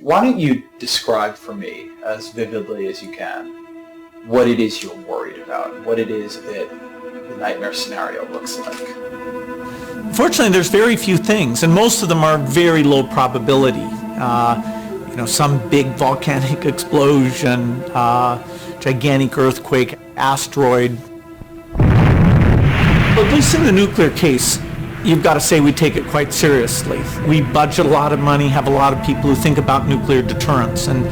Why don't you describe for me, as vividly as you can, what it is you're worried about, and what it is that the nightmare scenario looks like? Fortunately, there's very few things, and most of them are very low probability. Some big volcanic explosion, gigantic earthquake, asteroid. But at least in the nuclear case, you've got to say we take it quite seriously. We budget a lot of money, have a lot of people who think about nuclear deterrence, and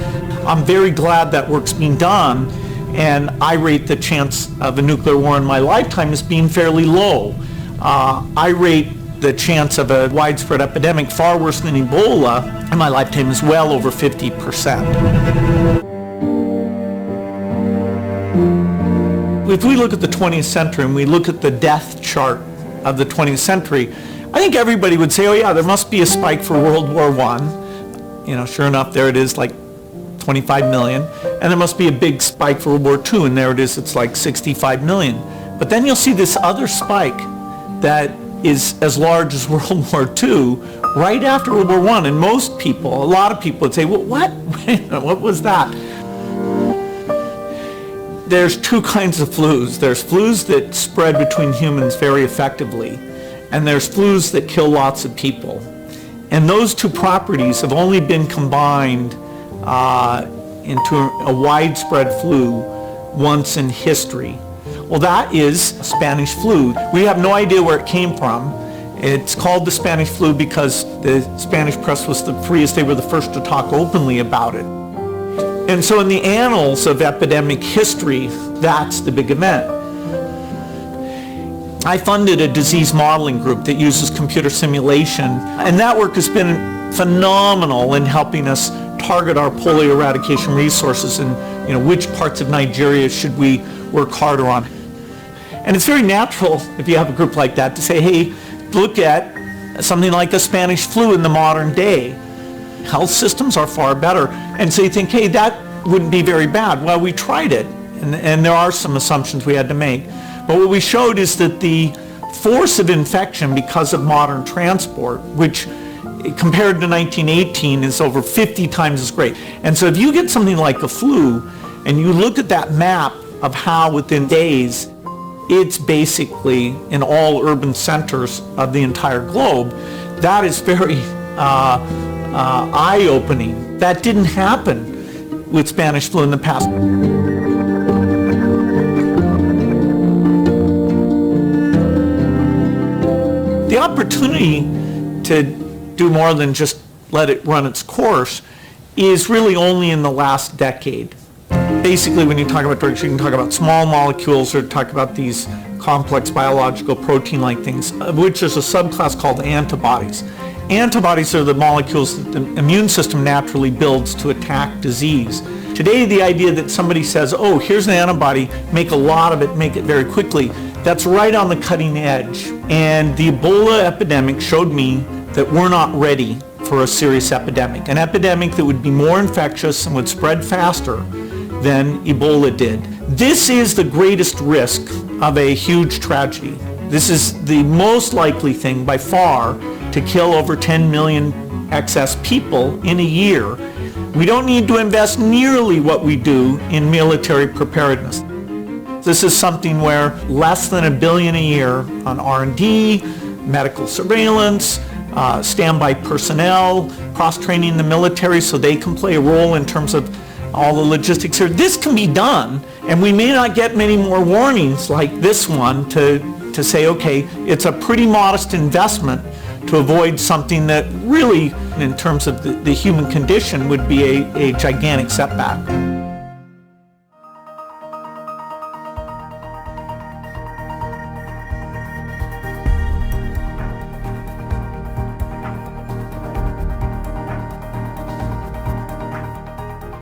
I'm very glad that work's being done, and I rate the chance of a nuclear war in my lifetime as being fairly low. I rate the chance of a widespread epidemic far worse than Ebola in my lifetime is well over 50%. If we look at the 20th century and we look at the death chart of the 20th century, I think everybody would say, oh yeah, there must be a spike for World War I. Sure enough, there it is, like 25 million. And there must be a big spike for World War II, and there it is, it's like 65 million. But then you'll see this other spike that is as large as World War II right after World War I. And most people, a lot of people would say, well, what? What was that? There's two kinds of flus. There's flus that spread between humans very effectively, and there's flus that kill lots of people. And those two properties have only been combined into a widespread flu once in history. Well, that is Spanish flu. We have no idea where it came from. It's called the Spanish flu because the Spanish press was the freest. They were the first to talk openly about it. And so in the annals of epidemic history, that's the big event. I funded a disease modeling group that uses computer simulation, and that work has been phenomenal in helping us target our polio eradication resources and which parts of Nigeria should we work harder on. And it's very natural if you have a group like that to say, hey, look at something like the Spanish flu in the modern day. Health systems are far better. And so you think, hey, that wouldn't be very bad. Well, we tried it, and there are some assumptions we had to make. But what we showed is that the force of infection because of modern transport, which compared to 1918 is over 50 times as great. And so if you get something like the flu, and you look at that map of how within days it's basically in all urban centers of the entire globe, that is very eye-opening. That didn't happen with Spanish flu in the past. The opportunity to do more than just let it run its course is really only in the last decade. Basically, when you talk about drugs, you can talk about small molecules or talk about these complex biological protein-like things, of which there's a subclass called antibodies. Antibodies are the molecules that the immune system naturally builds to attack disease. Today, the idea that somebody says, oh, here's an antibody, make a lot of it, make it very quickly, that's right on the cutting edge. And the Ebola epidemic showed me that we're not ready for a serious epidemic, an epidemic that would be more infectious and would spread faster than Ebola did. This is the greatest risk of a huge tragedy. This is the most likely thing by far to kill over 10 million excess people in a year. We don't need to invest nearly what we do in military preparedness. This is something where less than $1 billion a year on R&D, medical surveillance, standby personnel, cross-training the military so they can play a role in terms of all the logistics here. This can be done, and we may not get many more warnings like this one to say, okay, it's a pretty modest investment to avoid something that really, in terms of the human condition, would be a gigantic setback.